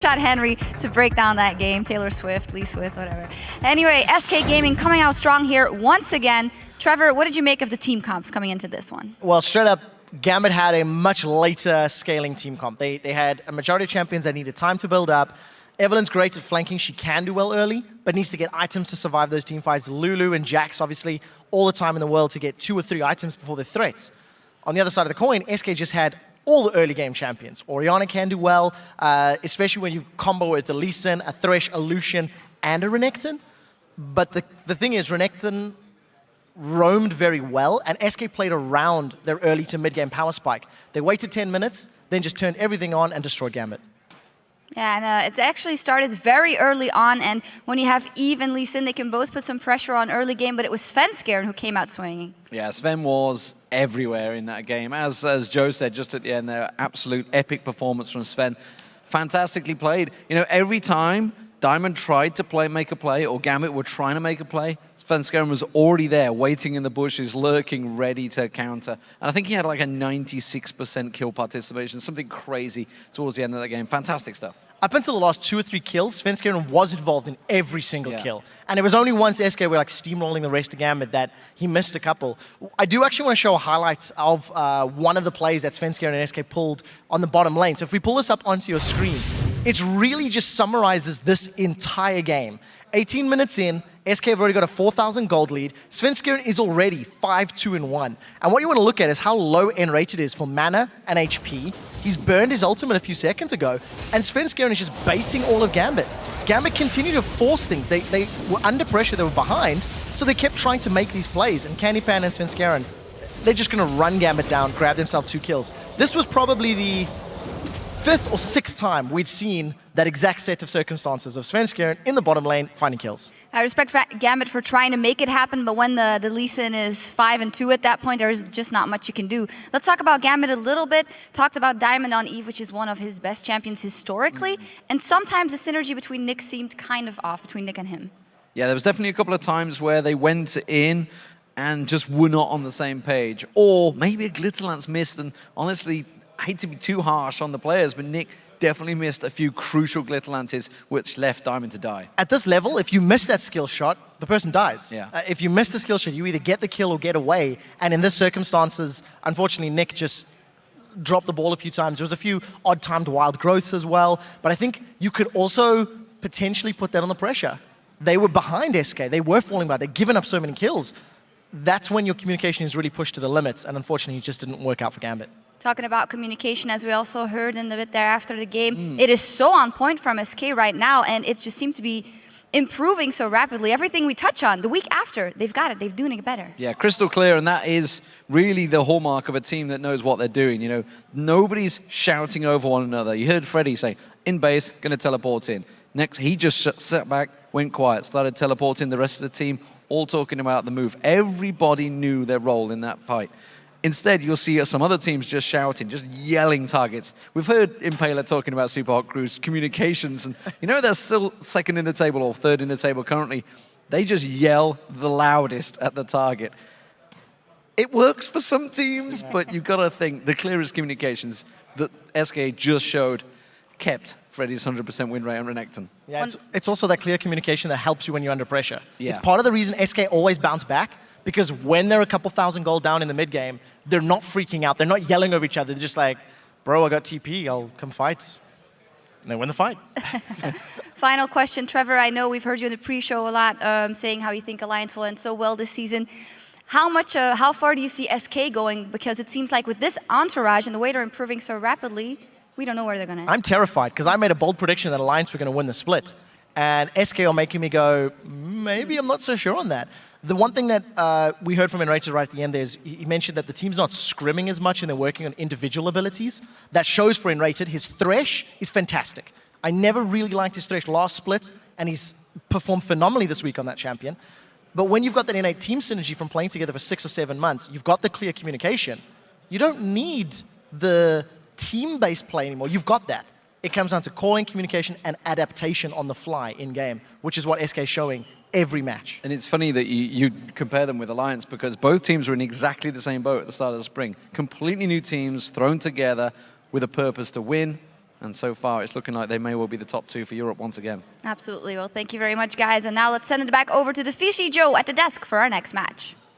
Shot Henry to break down that game. Taylor Swift, Lee Swift, whatever. Anyway, SK Gaming coming out strong here once again. Trevor, what did you make of the team comps coming into this one? Well, straight up, Gambit had a much later scaling team comp. They had a majority of champions that needed time to build up. Evelyn's great at flanking. She can do well early, but needs to get items to survive those team fights. Lulu and Jax, obviously, all the time in the world to get 2 or 3 items before they're threats. On the other side of the coin, SK just had all the early game champions. Orianna can do well, especially when you combo with a Lee Sin, a Thresh, a Lucian, and a Renekton. But the thing is, Renekton roamed very well, and SK played around their early to mid-game power spike. They waited 10 minutes, then just turned everything on and destroyed Gambit. Yeah, and it actually started very early on, and when you have Eve and Lee Sin, they can both put some pressure on early game, but it was Svenskeren who came out swinging. Yeah, Sven was everywhere in that game. As Joe said just at the end there, absolute epic performance from Sven. Fantastically played. You know, every time Diamond tried to make a play, or Gambit were trying to make a play, Svenskeren was already there, waiting in the bushes, lurking, ready to counter. And I think he had like a 96% kill participation, something crazy towards the end of the game. Fantastic stuff. Up until the last 2 or 3 kills, Svenskeren was involved in every single kill. And it was only once SK were like steamrolling the rest of Gambit that he missed a couple. I do actually want to show highlights of one of the plays that Svenskeren and SK pulled on the bottom lane. So if we pull this up onto your screen, it really just summarizes this entire game. 18 minutes in, SK have already got a 4,000 gold lead. Svenskeren is already 5-2-1. And what you want to look at is how low N-rate it is for mana and HP. He's burned his ultimate a few seconds ago, and Svenskeren is just baiting all of Gambit. Gambit continued to force things. They were under pressure, they were behind, so they kept trying to make these plays. And Candypan and Svenskeren, they're just going to run Gambit down, grab themselves 2 kills. This was probably the 5th or 6th time we'd seen that exact set of circumstances of Svenskeren in the bottom lane finding kills. I respect Gambit for trying to make it happen, but when the Lee Sin is 5-2 at that point, there's just not much you can do. Let's talk about Gambit a little bit. Talked about Diamond on Eve, which is one of his best champions historically, and sometimes the synergy between Nick seemed kind of off, between Nick and him. Yeah, there was definitely a couple of times where they went in and just were not on the same page. Or maybe a Glitterlance missed, and honestly, I hate to be too harsh on the players, but Nick definitely missed a few crucial Glitterlances, which left Diamond to die. At this level, if you miss that skill shot, the person dies. Yeah. If you miss the skill shot, you either get the kill or get away. And in this circumstances, unfortunately, Nick just dropped the ball a few times. There was a few odd-timed wild growths as well. But I think you could also potentially put that on the pressure. They were behind SK. They were falling behind. They'd given up so many kills. That's when your communication is really pushed to the limits. And unfortunately, it just didn't work out for Gambit. Talking about communication, as we also heard in the bit there after the game, it is so on point from SK right now, and it just seems to be improving so rapidly. Everything we touch on, the week after, they've got it. They're doing it better. Yeah, crystal clear, and that is really the hallmark of a team that knows what they're doing. You know, nobody's shouting over one another. You heard Freddie say, in base, going to teleport in. Next, he just sat back, went quiet, started teleporting the rest of the team, all talking about the move. Everybody knew their role in that fight. Instead, you'll see some other teams just shouting, just yelling targets. We've heard Impaler talking about Super Hot Crew's communications, and you know they're still 2nd in the table or 3rd in the table currently. They just yell the loudest at the target. It works for some teams, but you've got to think the clearest communications that SK just showed kept Freddy's 100% win rate on Renekton. Yeah, it's also that clear communication that helps you when you're under pressure. Yeah. It's part of the reason SK always bounce back, because when they're a couple thousand gold down in the mid game, they're not freaking out. They're not yelling over each other. They're just like, bro, I got TP, I'll come fight. And they win the fight. Final question, Trevor. I know we've heard you in the pre-show a lot saying how you think Alliance will end so well this season. How far do you see SK going? Because it seems like with this entourage and the way they're improving so rapidly, we don't know where they're going to end. I'm terrified, because I made a bold prediction that Alliance were going to win the split. And SK are making me go, maybe I'm not so sure on that. The one thing that we heard from Enrated right at the end there is he mentioned that the team's not scrimming as much and they're working on individual abilities. That shows for Enrated. His Thresh is fantastic. I never really liked his Thresh last split, and he's performed phenomenally this week on that champion. But when you've got that innate team synergy from playing together for 6 or 7 months, you've got the clear communication. You don't need the team-based play anymore. You've got that. It comes down to calling, communication, and adaptation on the fly in-game, which is what SK is showing every match. And it's funny that you compare them with Alliance, because both teams were in exactly the same boat at the start of the spring. Completely new teams thrown together with a purpose to win And so far, it's looking like they may well be the top 2 for Europe once again. Absolutely. Well, thank you very much, guys. And now let's send it back over to the Fishy Joe at the desk for our next match.